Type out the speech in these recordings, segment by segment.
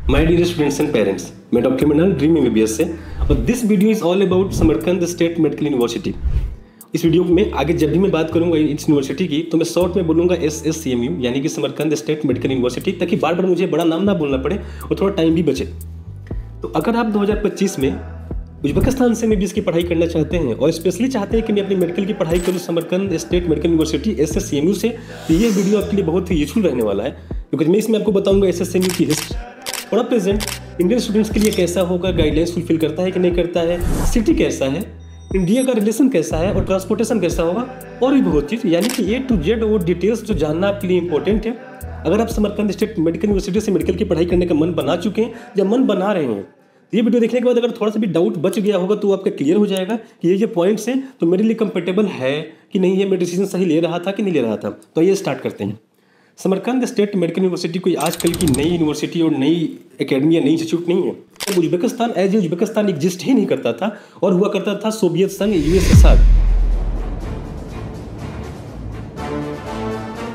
My dear students and parents, मैं doctor Mrinal dream MBBS से और this video is all about Samarkand state medical university. इस video में आगे जब भी मैं बात करूंगा इस यूनिवर्सिटी की तो मैं शॉर्ट में बोलूंगा SSCMU यानी कि समरकंद स्टेट मेडिकल यूनिवर्सिटी, ताकि बार बार मुझे बड़ा नाम ना बोलना पड़े और थोड़ा टाइम भी बचे। तो अगर आप 2025 में उज्बेकिस्तान से MBBS की पढ़ाई करना चाहते हैं और स्पेशली चाहते हैं कि मैं अपनी मेडिकल की पढ़ाई करूँ Samarkand state medical university SSCMU से, तो ये वीडियो आपके लिए बहुत ही यूजफुल रहने वाला है, क्योंकि मैं इसमें आपको बताऊंगा SSCMU की हिस्ट्री और प्रेजेंट इंडियन स्टूडेंट्स के लिए कैसा होगा, गाइडलाइंस फुलफिल करता है कि नहीं करता है, सिटी कैसा है, इंडिया का रिलेशन कैसा है और ट्रांसपोर्टेशन कैसा होगा, और भी बहुत चीज़, यानी कि A to Z वो डिटेल्स जो जानना आपके लिए इंपॉर्टेंट है। अगर आप समरकंद स्टेट मेडिकल यूनिवर्सिटी से मेडिकल की पढ़ाई करने का मन बना चुके हैं या मन बना रहे हैं, ये वीडियो देखने के बाद अगर थोड़ा सा भी डाउट बच गया होगा तो आपका क्लियर हो जाएगा कि ये पॉइंट्स हैं तो मेरे लिए कंफर्टेबल है कि नहीं, ये मैं डिसीजन सही ले रहा था कि नहीं ले रहा था। तो ये स्टार्ट करते हैं। समरकंद स्टेट मेडिकल यूनिवर्सिटी कोई आजकल की नई यूनिवर्सिटी और नई एकेडमी या नई इंस्टीट्यूट नहीं है। तो Uzbekistan as a Uzbekistan exist ही नहीं करता था और हुआ करता था सोवियत संघ USSR।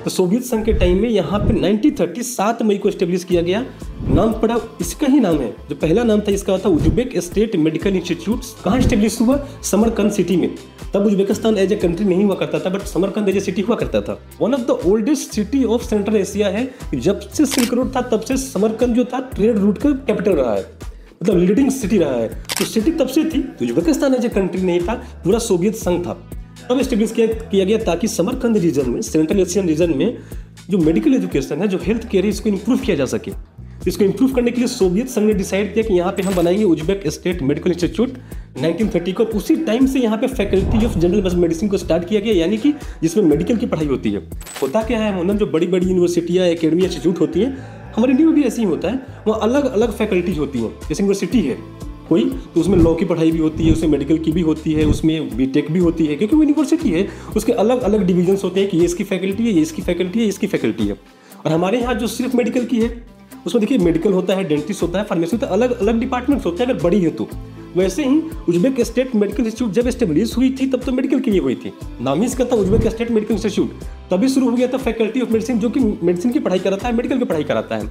तो सोवियत संघ के टाइम में यहाँ पे 1930 7 मई को एस्टेब्लिश किया गया। नाम पड़ा इसका ही नाम है, जो पहला नाम था इसका था उज्बेक स्टेट मेडिकल इंस्टीट्यूट। कहाँ एस्टेब्लिश हुआ? समरकंद सिटी में। तब उज्बेकिस्तान एज ए कंट्री नहीं हुआ करता था, but Samarkand as a city हुआ करता था। One of the oldest city of Central Asia है। जब से सिल्क रोड था तब से समरकंद जो था ट्रेड रूट का कैपिटल रहा है, मतलब लीडिंग सिटी रहा है। तो सिटी तब से थी, उज्बेकिस्तान एज ए कंट्री नहीं था, पूरा सोवियत संघ था। तब एस्टेब्लिश किया गया ताकि समरकंद रीजन में, सेंट्रल एशियन रीजन में जो मेडिकल एजुकेशन है, जो हेल्थ केयर है, इसको इंप्रूव किया जा सके। इसको इंप्रूव करने के लिए सोवियत संघ ने डिसाइड किया कि यहाँ पे हम बनाएंगे उज्बेक स्टेट मेडिकल इंस्टीट्यूट 1930 को। उसी टाइम से यहाँ पे फैकल्टी ऑफ जनरल मेडिसिन को स्टार्ट किया गया, यानी कि जिसमें मेडिकल की पढ़ाई होती है। होता क्या है मतलब, जो बड़ी बड़ी यूनिवर्सिटियाँ, एकेडमी, इंस्टीट्यूट होती हैं, हमारे इंडिया में भी ऐसे ही होता है। वहाँ अलग अलग फैकल्टीज होती हैं। जैसे यूनिवर्सिटी है कोई, तो उसमें लॉ की पढ़ाई भी होती है, उसमें मेडिकल की भी होती है, उसमें BTech भी होती है, क्योंकि वो यूनिवर्सिटी है। उसके अलग अलग डिविजन्स होते हैं कि ये इसकी फैकल्टी है, ये इसकी फैकल्टी है, ये इसकी फैकल्टी है। और हमारे यहाँ जो सिर्फ मेडिकल की है, उसमें देखिए मेडिकल होता है, डेंटिस्ट होता है, फार्मेसी होता है, अलग अलग डिपार्टमेंट्स होते हैं अगर बड़ी है तो। वैसे ही उज्बेक स्टेट मेडिकल इंस्टीट्यूट जब एस्टेब्लिश हुई थी तब तो मेडिकल के लिए हुई थी। नाम ही इसका था उज्बेक स्टेट मेडिकल इंस्टीट्यूट। तभी शुरू हो गया था फैकल्टी ऑफ मेडिसिन, जो कि मेडिसिन की पढ़ाई कराता है, मेडिकल की पढ़ाई कराता है।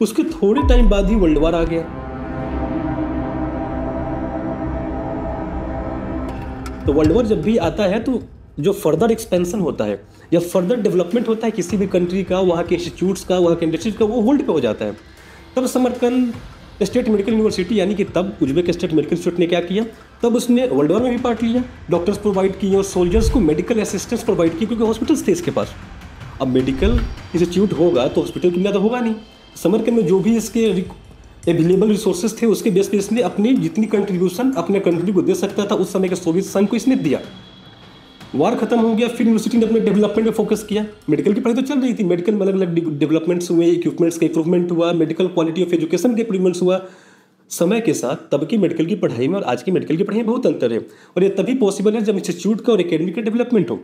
उसके थोड़े टाइम बाद ही वर्ल्ड वार आ गया। तो वर्ल्ड वॉर जब भी आता है तो जो फर्दर एक्सपेंशन होता है या फर्दर डेवलपमेंट होता है किसी भी कंट्री का, वहाँ के इंस्टीट्यूट्स का, वहाँ के इंडस्ट्रीज का, वो होल्ड पे हो जाता है। तब समरकंद स्टेट मेडिकल यूनिवर्सिटी यानी कि तब उज्बेक स्टेट मेडिकल इंस्टीट्यूट ने क्या किया, तब उसने वर्ल्ड वॉर में भी पार्ट लिया, डॉक्टर्स प्रोवाइड किए और सोल्जर्स को मेडिकल असिस्टेंस प्रोवाइड की, क्योंकि हॉस्पिटल्स थे इसके पास। अब मेडिकल इंस्टीट्यूट होगा तो हॉस्पिटल की बिना तो होगा नहीं। समरकंद में जो भी इसके अवेलेबल रिसोर्सेज थे उसके बेस पे इसने अपनी जितनी कंट्रीब्यूशन अपने कंट्री को दे सकता था उस समय के सोवियत संघ को इसने दिया। वार खत्म हो गया, फिर यूनिवर्सिटी ने अपने डेवलपमेंट में फोकस किया। मेडिकल की पढ़ाई तो चल रही थी, मेडिकल में अलग अलग डेवलपमेंट्स हुए, इक्विपमेंट्स का इंप्रूवमेंट हुआ, मेडिकल क्वालिटी ऑफ एजुकेशन के इंप्रूवमेंट्स हुआ। समय के साथ तब की मेडिकल की पढ़ाई में और आज की मेडिकल की पढ़ाई में बहुत अंतर है, और ये तभी पॉसिबल है जब इंस्टीट्यूट का और एकेडमी का डेवलपमेंट हो।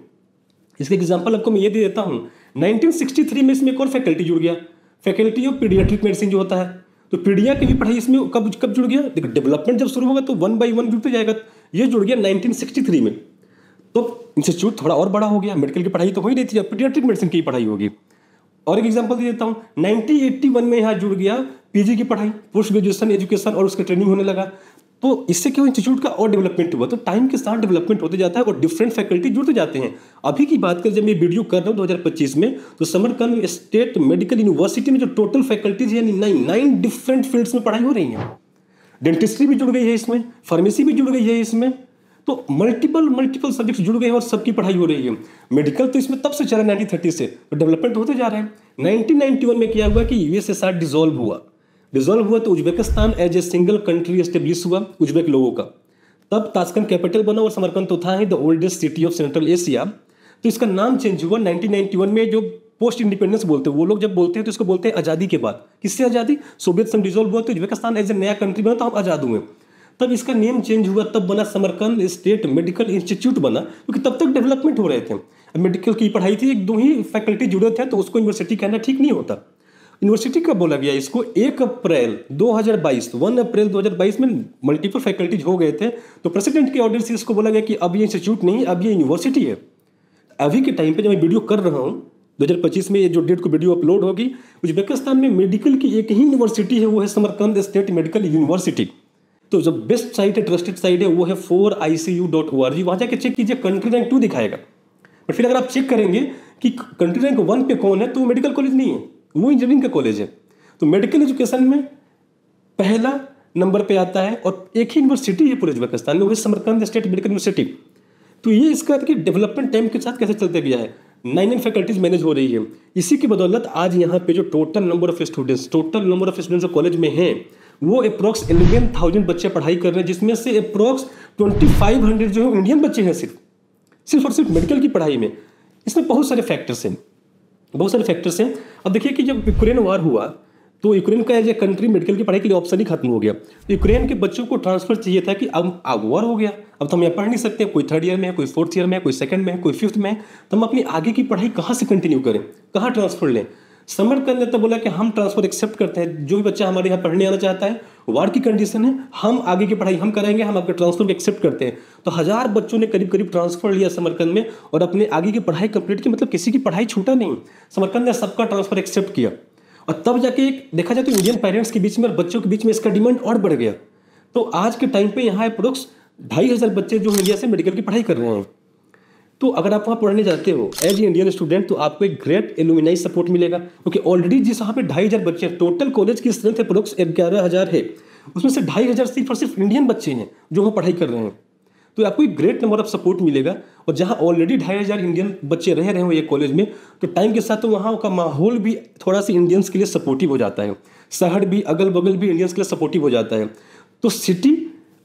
इसका एग्जाम्पल आपको मैं ये दे देता हूँ। 1963 में इसमें एक और फैकल्टी जुड़ गया, फैकल्टी ऑफ पीडियाट्रिक मेडिसिन जो होता है। तो पीडिया की भी पढ़ाई इसमें कब जुड़ गया? देखो, डेवलपमेंट जब शुरू होगा तो 1 by 1 जुड़ते जाएगा। ये जुड़ गया 1963 में। तो इंस्टीट्यूट थोड़ा और बड़ा हो गया, मेडिकल की पढ़ाई तो हो ही नहीं थी, अब पीडियाट्रिक मेडिसिन की पढ़ाई होगी। और एक एग्जांपल दे देता हूँ, 1981 में यहाँ जुड़ गया PG की पढ़ाई, पोस्ट ग्रेजुएशन एजुकेशन, और उसका ट्रेनिंग होने लगा। तो इससे क्यों इंस्टीट्यूट का और डेवलपमेंट हुआ। तो टाइम के साथ डेवलपमेंट होते जाता है और डिफरेंट फैकल्टी जुड़ते जाते हैं। अभी की बात करें, जब मैं वीडियो कर रहा हूँ 2025 में, तो समरकंद स्टेट मेडिकल यूनिवर्सिटी में जो टोटल फैकल्टीज यानी 9 डिफरेंट फील्ड्स में पढ़ाई हो रही है। डेंटिस्ट्री भी जुड़ गई है इसमें, फार्मेसी भी जुड़ गई है इसमें, तो मल्टीपल सब्जेक्ट्स जुड़ गए हैं और सबकी पढ़ाई हो रही है। मेडिकल तो इसमें तब से चला 1930 से, तो डेवलपमेंट होते जा रहे हैं। 1991 में क्या हुआ कि USSR डिसॉल्व हुआ तो Uzbekistan as a single country establish हुआ उज्बेक लोगों का। तब ताशकंद कैपिटल बना और समरकंद तो था ही the oldest city of Central Asia. तो इसका नाम चेंज हुआ 1991 में। जो पोस्ट इंडिपेंडेंस बोलते हैं वो लोग जब बोलते हैं तो इसको बोलते हैं आज़ादी के बाद। किससे आज़ादी? सोवियत संघ डिसॉल्व हुआ तो उज्बेकिस्तान एज ए नया कंट्री बना, तो हम आज़ाद हुए। तब इसका नेम चेंज हुआ, तब बना समरकंद स्टेट मेडिकल इंस्टीट्यूट बना, क्योंकि तब तक डेवलपमेंट हो रहे थे। मेडिकल की पढ़ाई थी, 1-2 ही फैकल्टी जुड़े थे, तो उसको यूनिवर्सिटी कहना ठीक नहीं होता। यूनिवर्सिटी कब बोला गया इसको? 1 अप्रैल 2022 में मल्टीपल फैकल्टीज हो गए थे, तो प्रेसिडेंट के ऑर्डर से इसको बोला गया कि अब ये इंस्टीट्यूट नहीं, अब ये यूनिवर्सिटी है। अभी के टाइम पे जब मैं वीडियो कर रहा हूँ 2025 में ये जो डेट को वीडियो अपलोड होगी, उज्बेकिस्तान में मेडिकल की एक ही यूनिवर्सिटी है, वो है समरकंद स्टेट मेडिकल यूनिवर्सिटी। तो जो बेस्ट साइट है, ट्रस्टेड साइट है, वो है 4icu.org। वहाँ जाके चेक कीजिए, कंट्री रैंक 2 दिखाएगा। बट फिर अगर आप चेक करेंगे कि कंट्री रैंक 1 पे कौन है, तो वो मेडिकल कॉलेज नहीं है, वो इंजीनियरिंग का कॉलेज है। तो मेडिकल एजुकेशन में पहला नंबर पे आता है और एक ही यूनिवर्सिटी है पूरे उज्बेकिस्तान में, वो है समरकंद स्टेट मेडिकल यूनिवर्सिटी। तो ये इसका कि डेवलपमेंट टाइम के साथ कैसे चलते गया है, 9 फैकल्टीज मैनेज हो रही है। इसी की बदौलत आज यहाँ पे जो टोटल नंबर ऑफ स्टूडेंट्स जो कॉलेज में हैं, वो अप्रॉक्स 11,000 बच्चे पढ़ाई कर रहे हैं, जिसमें से अप्रॉक्स 2500 जो है इंडियन बच्चे हैं सिर्फ और सिर्फ मेडिकल की पढ़ाई में। इसमें बहुत सारे फैक्टर्स हैं। अब देखिए कि जब यूक्रेन वार हुआ तो यूक्रेन का एज ए कंट्री मेडिकल की पढ़ाई के लिए ऑप्शन ही खत्म हो गया। तो यूक्रेन के बच्चों को ट्रांसफर चाहिए था कि अब वॉर हो गया, अब तो हम यहाँ पढ़ नहीं सकते, कोई 3rd ईयर में है, कोई 4th ईयर में है, कोई 2nd में है, कोई 5th में है, तो हम अपनी आगे की पढ़ाई कहाँ से कंटिन्यू करें, कहाँ ट्रांसफर लें। समरकंद ने तो बोला कि हम ट्रांसफर एक्सेप्ट करते हैं, जो भी बच्चा हमारे यहाँ पढ़ने आना चाहता है, वार की कंडीशन है, हम आगे की पढ़ाई हम कराएंगे, हम आपके ट्रांसफर को एक्सेप्ट करते हैं। तो 1000 बच्चों ने करीब ट्रांसफर लिया समरकंद में और अपने आगे की पढ़ाई कंप्लीट की। मतलब किसी की पढ़ाई छूटा नहीं, समरकंद ने सबका ट्रांसफर एक्सेप्ट किया। और तब जाके एक देखा जाए तो इंडियन पेरेंट्स के बीच में और बच्चों के बीच में इसका डिमांड और बढ़ गया। तो आज के टाइम पे यहाँ अप्रोक्स 2500 बच्चे जो इंडिया से मेडिकल की पढ़ाई कर रहे हैं। तो अगर आप वहाँ पढ़ने जाते हो एज ए इंडियन स्टूडेंट, तो आपको एक ग्रेट एलुमिनाई सपोर्ट मिलेगा, क्योंकि ऑलरेडी जिस यहाँ पे 2500 बच्चे हैं, टोटल कॉलेज की स्ट्रेंथ अप्रोक्स 11,000 है, उसमें से 2500 सिर्फ और सिर्फ इंडियन बच्चे हैं जो वहाँ पढ़ाई कर रहे हैं। तो आपको एक ग्रेट नंबर ऑफ सपोर्ट मिलेगा। और जहाँ ऑलरेडी 2500 इंडियन बच्चे रह रहे हो ये कॉलेज में, तो टाइम के साथ तो वहाँ का माहौल भी थोड़ा सा इंडियंस के लिए सपोर्टिव हो जाता है, शहर भी अगल बगल भी इंडियंस के लिए सपोर्टिव हो जाता है। तो सिटी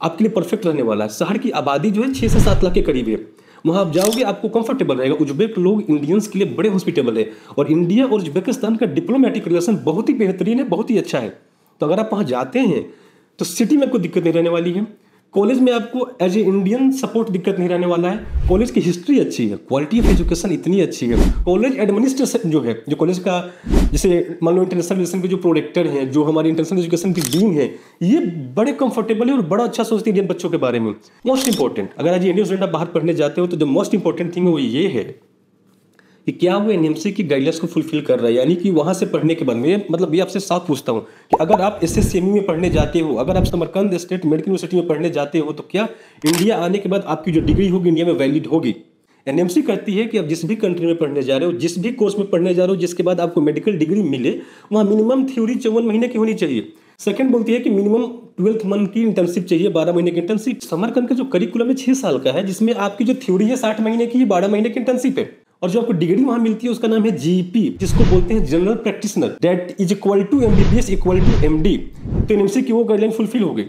आपके लिए परफेक्ट रहने वाला है। शहर की आबादी जो है 6 से 7 लाख के करीब है, वहाँ आप जाओगे आपको कंफर्टेबल रहेगा। उज्बेक लोग इंडियंस के लिए बड़े हॉस्पिटेबल है और इंडिया और उज्बेकिस्तान का डिप्लोमेटिक रिलेशन बहुत ही बेहतरीन है, बहुत ही अच्छा है। तो अगर आप वहाँ जाते हैं तो सिटी में आपको दिक्कत नहीं रहने वाली है। कॉलेज में आपको एज ए इंडियन सपोर्ट दिक्कत नहीं रहने वाला है। कॉलेज की हिस्ट्री अच्छी है, क्वालिटी ऑफ एजुकेशन इतनी अच्छी है। कॉलेज एडमिनिस्ट्रेशन जो है, जो कॉलेज का जैसे मान लो इंटरनेशनल रिलेशन के जो प्रोडेक्टर हैं, जो हमारी इंटरनेशनल एजुकेशन की डीन है, ये बड़े कंफर्टेबल है और बड़ा अच्छा सोचते हैं इंडियन बच्चों के बारे में। मोस्ट इंपॉर्टेंट, अगर आज इंडियन स्टूडेंट आप बाहर पढ़ने जाते हो तो जो मोस्ट इंपॉर्टेंट थिंग है वो ये है कि क्या वो एनएमसी की गाइडलाइंस को फुलफिल कर रहा है। यानी कि वहाँ से पढ़ने के बाद में, मतलब ये आपसे साफ पूछता हूँ कि अगर आप SSCME में पढ़ने जाते हो, अगर आप समरकंद स्टेट मेडिकल यूनिवर्सिटी में पढ़ने जाते हो, तो क्या इंडिया आने के बाद आपकी जो डिग्री होगी इंडिया में वैलिड होगी। एनएमसी कहती है कि आप जिस भी कंट्री में पढ़ने जा रहे हो, जिस भी कोर्स में पढ़ने जा रहे हो, जिसके बाद आपको मेडिकल डिग्री मिले, वहाँ मिनिमम थ्योरी 54 महीने की होनी चाहिए। सेकंड बोलती है कि मिनिमम 12th मंथ की इंटर्नशिप चाहिए, 12 महीने की इंटर्नशिप। समरकंद का जो करिकुलम है 6 साल का है, जिसमें आपकी जो थ्योरी है 60 महीने की, 12 महीने की इंटर्नशिप है। और जो आपको डिग्री वहां मिलती है उसका नाम है GP, जिसको बोलते हैं general practitioner, that is equal to MBBS equal to MD। तो एनएमसी की वो गाइडलाइन फुलफिल हो गई।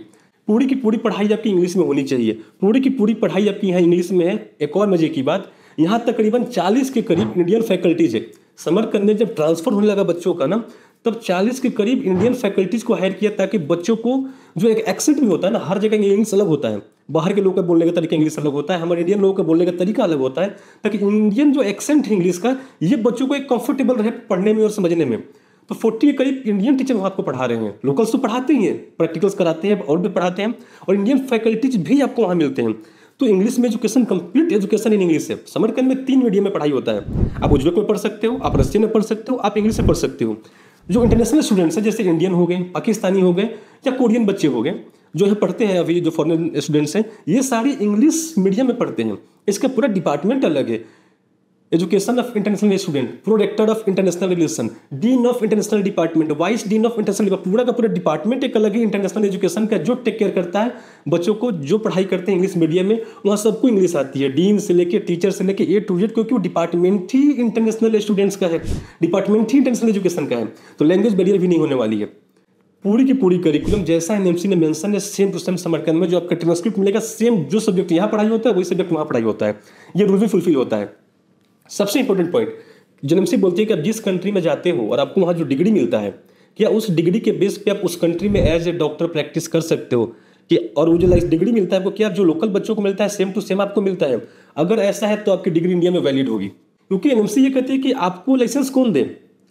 पूरी की पूरी पढ़ाई आपकी इंग्लिश में होनी चाहिए, पूरी की पूरी पढ़ाई आपकी यहाँ इंग्लिश में है। एक और मजे की बात, यहाँ तकरीबन 40 के करीब इंडियन फैकल्टीज है। समरकंद में जब ट्रांसफर होने लगा बच्चों का ना, तब 40 के करीब इंडियन फैकल्टीज को हायर किया, ताकि बच्चों को जो एक एक्सेंट भी होता है ना, हर जगह इंग्लिश अलग होता है, बाहर के लोगों का बोलने का तरीका इंग्लिश अलग होता है, हमारे इंडियन लोगों का बोलने का तरीका अलग होता है, ताकि इंडियन जो एक्सेंट है इंग्लिश का, ये बच्चों को एक कंफर्टेबल रहे पढ़ने में और समझने में। तो 40 के करीब इंडियन टीचर वहाँ आपको पढ़ा रहे हैं। लोकल्स तो पढ़ाते ही हैं, प्रैक्टिकल्स कराते हैं और भी पढ़ाते हैं, और इंडियन फैकल्टीज भी आपको वहाँ मिलते हैं। तो इंग्लिश में education, complete education in English है। समरकंद में 3 मीडियम में पढ़ाई होता है। आप उज्बेक में पढ़ सकते हो, आप रशियन में पढ़ सकते हो, आप इंग्लिश में पढ़ सकते हो। जो इंटरनेशनल स्टूडेंट्स हैं, जैसे इंडियन हो गए, पाकिस्तानी हो गए या कोरियन बच्चे हो गए, जो यहाँ पढ़ते हैं, अभी जो फॉरेन स्टूडेंट्स हैं, ये सारे इंग्लिश मीडियम में पढ़ते हैं। इसका पूरा डिपार्टमेंट अलग है। Education of international student, prorector of international relation, dean of international department, vice dean of international, पूरा का पूरा डिपार्टमेंट एक अलग है इंटरनेशनल एजुकेशन का, जो टेक केयर करता है बच्चों को जो पढ़ाई करते हैं इंग्लिश मीडियम में। वहाँ सबको इंग्लिश आती है, डीन से लेके टीचर से लेके A to Z, क्योंकि वो डिपार्टमेंट ही इंटरनेशनल स्टूडेंट्स का है, डिपार्टमेंट ही इंटरनेशनल एजुकेशन का है। तो लैंग्वेज बैरियर भी नहीं होने वाली है। पूरी की पूरी करिकुलम जैसा एनएमसी ने मेंशन है, सेम टू सेम समरकंद में जो आपका ट्रांसक्रिप्ट मिलेगा, सेम जो सब्जेक्ट यहाँ पढ़ाई होता है वही सब्जेक्ट वहाँ पढ़ाई होता है। ये रूल भी फुलफिल होता है। सबसे इंपॉर्टेंट पॉइंट, जो एनएमसी बोलती है कि आप जिस कंट्री में जाते हो और आपको वहाँ जो डिग्री मिलता है, क्या उस डिग्री के बेस पे आप उस कंट्री में एज ए डॉक्टर प्रैक्टिस कर सकते हो कि, और वो जो डिग्री मिलता है आपको, क्या जो लोकल बच्चों को मिलता है सेम टू सेम आपको मिलता है? अगर ऐसा है तो आपकी डिग्री इंडिया में वैलिड होगी। क्योंकि एनएमसी ये कहती है कि आपको लाइसेंस कौन दे?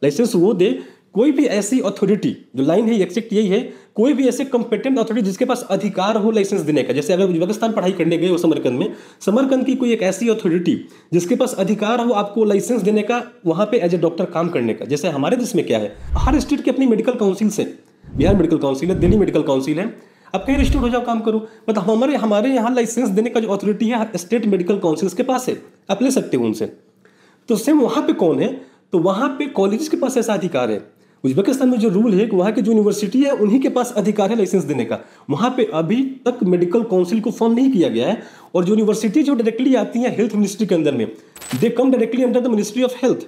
लाइसेंस वो दे कोई भी ऐसी अथॉरिटी, जो लाइन है एग्जैक्ट यही है, कोई भी ऐसे कंपेटेंट अथॉरिटी जिसके पास अधिकार हो लाइसेंस देने का। जैसे अगर उज्बेकिस्तान पढ़ाई करने गए हो समरकंद में, समरकंद की कोई एक ऐसी अथॉरिटी जिसके पास अधिकार हो आपको लाइसेंस देने का, वहाँ पे एज ए डॉक्टर काम करने का। जैसे हमारे देश में क्या है, हर स्टेट की अपनी मेडिकल काउंसिल है, बिहार मेडिकल काउंसिल है, दिल्ली मेडिकल काउंसिल है, आप कहीं रजिस्टर्ड हो जाओ, काम करो। मतलब हमारे यहाँ लाइसेंस देने का जो अथॉरिटी है स्टेट मेडिकल काउंसिल के पास है, आप ले सकते हो उनसे। तो सेम वहाँ पे कौन है, तो वहाँ पे कॉलेज के पास ऐसा अधिकार है। उज्बेकिस्तान में जो रूल है कि वहाँ की जो यूनिवर्सिटी है उन्हीं के पास अधिकार है लाइसेंस देने का। वहाँ पे अभी तक मेडिकल काउंसिल को फॉर्म नहीं किया गया है, और जो यूनिवर्सिटी जो डायरेक्टली आती है हेल्थ मिनिस्ट्री के अंदर में, they come directly under the ministry of health,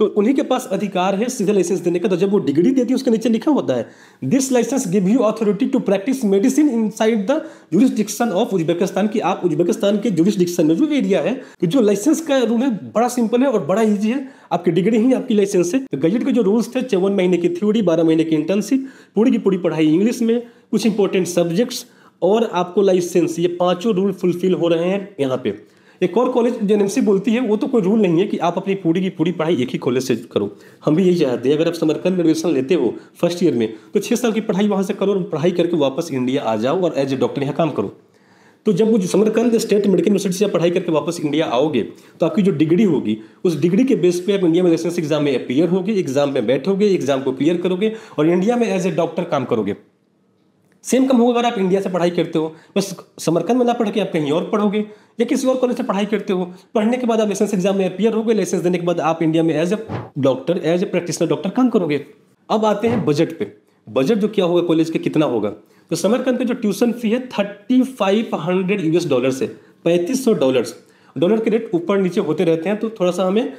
तो उन्हीं के पास अधिकार है सीधे लाइसेंस देने का। तो जब वो डिग्री देती है उसके नीचे लिखा होता है, this license give you authority to practice medicine inside the jurisdiction of Uzbekistan, की आप उज्बेकिस्तान के जुरिसडिक्शन में जो एरिया है। कि जो लाइसेंस का रूल है बड़ा सिंपल है और बड़ा ईजी है, आपकी डिग्री ही आपकी लाइसेंस है। तो गजेट के जो रूल्स थे 54 महीने की थ्योरी, 12 महीने की इंटर्नशिप, पूरी की पूरी पढ़ाई इंग्लिश में, कुछ इंपॉर्टेंट सब्जेक्ट्स, और आपको लाइसेंस, ये पांचों रूल फुलफिल हो रहे हैं यहाँ पे। एक और कॉलेज जो एनएमसी बोलती है, वो तो कोई रूल नहीं है कि आप अपनी पूरी की पूरी पढ़ाई एक ही कॉलेज से करो। हम भी यही चाहते हैं, अगर आप समरकंद में एडमिशन लेते हो फर्स्ट ईयर में, तो 6 साल की पढ़ाई वहाँ से करो और पढ़ाई करके वापस इंडिया आ जाओ और एज ए डॉक्टर यहाँ काम करो। तो जब वो समरकंद स्टेट मेडिकल यूनिवर्सिटी से आप पढ़ाई करके वापस इंडिया आओगे, तो आपकी जो डिग्री होगी उस डिग्री के बेस पे आप इंडिया में लाइसेंस एग्जाम में अपीयर होगे, एग्जाम में बैठोगे, एग्जाम को क्लियर करोगे और इंडिया में एज ए डॉक्टर काम करोगे। सेम कम होगा अगर आप इंडिया से पढ़ाई करते हो, बस समरकंद में ना पढ़ के आप कहीं और पढ़ोगे या किसी और कॉलेज से पढ़ाई करते हो, पढ़ने के बाद आप लाइसेंस एग्जाम में अपीयर होगे, लाइसेंस देने के बाद आप इंडिया में as a doctor, as a practitioner doctor काम करोगे। अब आते हैं बजट पे। बजट जो क्या होगा कॉलेज के, कितना होगा, तो समरकंद पे जो ट्यूशन फी है $3500 है, $3500। डॉलर के रेट ऊपर नीचे होते रहते हैं, तो थोड़ा सा हमें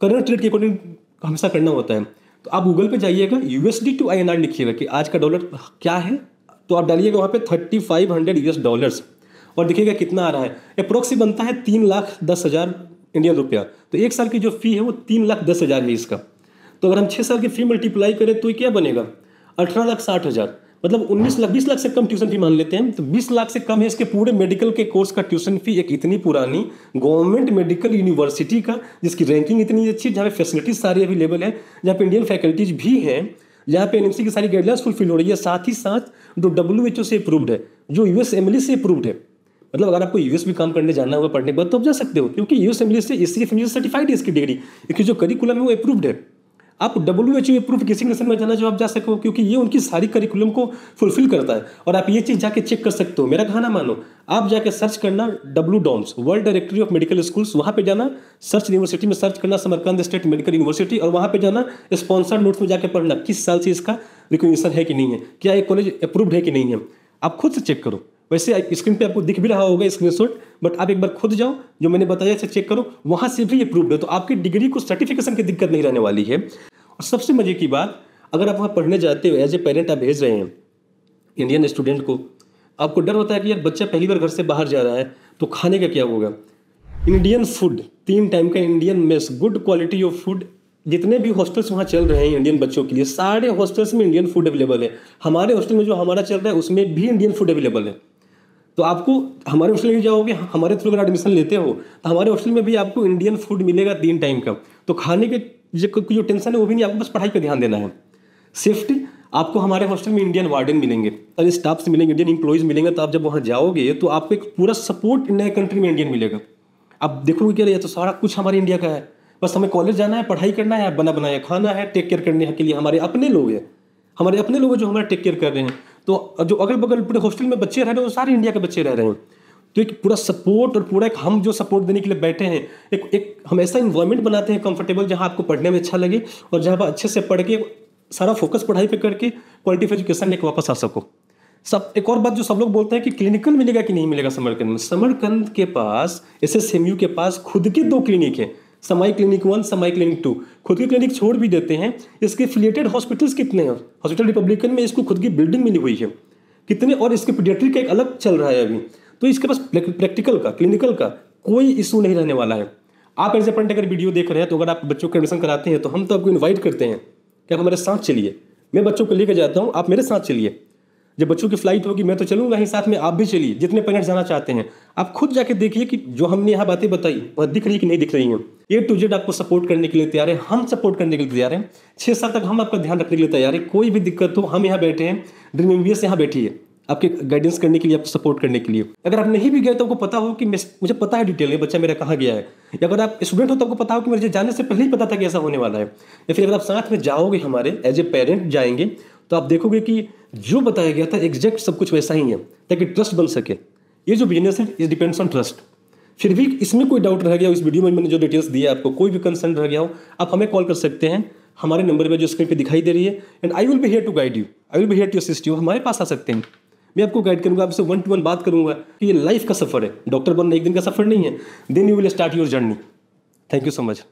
करंट रेट के अकॉर्डिंग हमेशा करना होता है। तो आप गूगल पे जाइएगा, USD टू INR लिखिएगा कि आज का डॉलर क्या है, तो आप डालिएगा वहाँ पे $3500 और देखिएगा कितना आ रहा है। अप्रोक्सी बनता है 3,10,000 इंडियन रुपया। तो एक साल की जो फी है वो 3,10,000 है इसका। तो अगर हम 6 साल की फी मल्टीप्लाई करें तो ये क्या बनेगा, 18,60,000, मतलब 19 लाख, 20 लाख से कम ट्यूशन फी मान लेते हैं। तो 20 लाख से कम है इसके पूरे मेडिकल के कोर्स का ट्यूशन फी। एक इतनी पुरानी गवर्नमेंट मेडिकल यूनिवर्सिटी का, जिसकी रैंकिंग इतनी अच्छी, जहाँ पे फैसिलिटीज सारी अवेलेबल है, जहाँ पे इंडियन फैकल्टीज भी हैं, जहाँ पे एनएमसी की सारी गाइडलाइंस फुलफिल हो रही है, साथ ही साथ जो WHO से अप्रूव्ड है, जो USMLE से अप्रूव्ड है। मतलब अगर आपको यूएस भी काम करने जाना होगा पढ़ने के बाद तो आप जा सकते हो, क्योंकि USMLE से ACFME सर्टिफाइड है इसकी डिग्री, इसकी जो करिकुलम है वो अप्रूव्ड है। आप WHO अप्रूव्ड किसी नेशन में जाना जो आप जा सको, क्योंकि ये उनकी सारी करिकुलम को फुलफिल करता है। और आप ये चीज़ जाके चेक कर सकते हो, मेरा कहना मानो, आप जाके सर्च करना WDOMS, world directory of medical schools, वहाँ पे जाना, सर्च यूनिवर्सिटी में सर्च करना समरकंद स्टेट मेडिकल यूनिवर्सिटी, और वहाँ पे जाना स्पॉन्सर्ड नोट्स में जाके पढ़ना किस साल से इसका रिकॉग्निशन है कि नहीं है, क्या एक कॉलेज अप्रूव्ड है कि नहीं है, आप खुद से चेक करो। वैसे स्क्रीन पे आपको दिख भी रहा होगा स्क्रीनशॉट, बट आप एक बार खुद जाओ, जो मैंने बताया इसे चेक करो, वहाँ से भी अप्रूव्ड है, तो आपकी डिग्री को सर्टिफिकेशन की दिक्कत नहीं रहने वाली है। और सबसे मजे की बात, अगर आप वहाँ पढ़ने जाते हो, एज ए पेरेंट आप भेज रहे हैं इंडियन स्टूडेंट को, आपको डर होता है कि यार बच्चा पहली बार घर से बाहर जा रहा है तो खाने का क्या होगा। इंडियन फूड, 3 टाइम का Indian mess, good quality of food, जितने भी हॉस्टल्स वहाँ चल रहे हैं इंडियन बच्चों के लिए, सारे हॉस्टल्स में इंडियन फूड अवेलेबल है। हमारे हॉस्टल में जो हमारा चल रहा है उसमें भी इंडियन फूड अवेलेबल है। तो आपको हमारे हॉस्टल में जाओगे, हमारे थ्रू अगर एडमिशन लेते हो तो हमारे हॉस्टल में भी आपको इंडियन फूड मिलेगा 3 टाइम का। तो खाने के जो टेंशन है वो भी नहीं, आपको बस पढ़ाई पर ध्यान देना है। सेफ्टी, आपको हमारे हॉस्टल में इंडियन वार्डन मिलेंगे और स्टाफ से मिलेंगे, इंडियन एम्प्लॉइज मिलेंगे। तो आप जब वहाँ जाओगे तो आपको एक पूरा सपोर्ट नए कंट्री में इंडियन मिलेगा। आप देखोगे क्या, ये तो सारा कुछ हमारे इंडिया का है, बस हमें कॉलेज जाना है, पढ़ाई करना है, बना बनाया खाना है, टेक केयर करने के लिए हमारे अपने लोग हैं, हमारे अपने लोग जो हमारा टेक केयर कर रहे हैं। तो जो अगल बगल पूरे हॉस्टल में बच्चे रह रहे हैं वो सारे इंडिया के बच्चे रह रहे हैं। तो एक पूरा सपोर्ट और पूरा एक हम जो सपोर्ट देने के लिए बैठे हैं, एक हम ऐसा इन्वायरमेंट बनाते हैं कंफर्टेबल, जहाँ आपको पढ़ने में अच्छा लगे और जहाँ पर अच्छे से पढ़ के सारा फोकस पढ़ाई पे करके क्वालिटी ऑफ एजुकेशन लेकर वापस आ सको। सब एक और बात जो सब लोग बोलते हैं कि क्लिनिकल मिलेगा कि नहीं मिलेगा समरकंद में, समरकंद के पास SSMU के पास खुद के 2 क्लिनिक है, समाई क्लिनिक 1, समाई क्लिनिक 2। खुद की क्लिनिक छोड़ भी देते हैं, इसके एफिलिएटेड हॉस्पिटल्स कितने हैं, हॉस्पिटल रिपब्लिकन में इसको खुद की बिल्डिंग मिली हुई है कितने, और इसके पीडियाट्रिक का एक अलग चल रहा है अभी। तो इसके पास प्रैक्टिकल का, क्लिनिकल का कोई इशू नहीं रहने वाला है। आप एज ए पेरेंट अगर वीडियो देख रहे हैं तो अगर आप बच्चों को एडमिशन कराते हैं तो हम तो आपको इन्वाइट करते हैं कि आप हमारे साथ चलिए, मैं बच्चों को लेकर जाता हूँ, आप मेरे साथ चलिए। जब बच्चों की फ्लाइट होगी मैं तो चलूंगा ही साथ में, आप भी चलिए, जितने पेरेंट्स जाना चाहते हैं। आप खुद जाके देखिए कि जो हमने यहाँ बातें बताई वह दिख रही है कि नहीं दिख रही हैं। A to Z आपको सपोर्ट करने के लिए तैयार है, हम सपोर्ट करने के लिए तैयार हैं। 6 साल तक हम आपका ध्यान रखने के लिए तैयार है। कोई भी दिक्कत हो, हम यहाँ बैठे हैं, ड्रीम MBS यहाँ बैठी है आपके गाइडेंस करने के लिए, आपको सपोर्ट करने के लिए। अगर आप नहीं भी गए तो आपको पता हो कि मुझे पता है डिटेल में बच्चा मेरा कहाँ गया है, या अगर आप स्टूडेंट हो तो आपको पता हो कि मुझे जाने से पहले ही पता था कि ऐसा होने वाला है। या फिर अगर आप साथ में जाओगे हमारे एज ए पेरेंट जाएंगे तो आप देखोगे कि जो बताया गया था एग्जैक्ट सब कुछ वैसा ही है, ताकि ट्रस्ट बन सके। ये जो बिजनेस है इट डिपेंड्स ऑन ट्रस्ट। फिर भी इसमें कोई डाउट रह गया हो, इस वीडियो में मैंने जो डिटेल्स दिया आपको कोई भी कंसर्न रह गया हो, आप हमें कॉल कर सकते हैं हमारे नंबर पे जो स्क्रीन पे दिखाई दे रही है, and I will be here to guide you, I will be here to assist you. हमारे पास आ सकते हैं, मैं आपको गाइड करूंगा, आपसे 1-to-1 बात करूंगा कि ये लाइफ का सफर है, डॉक्टर बनना एक दिन का सफर नहीं है। Then you will start your journey. Thank you so much.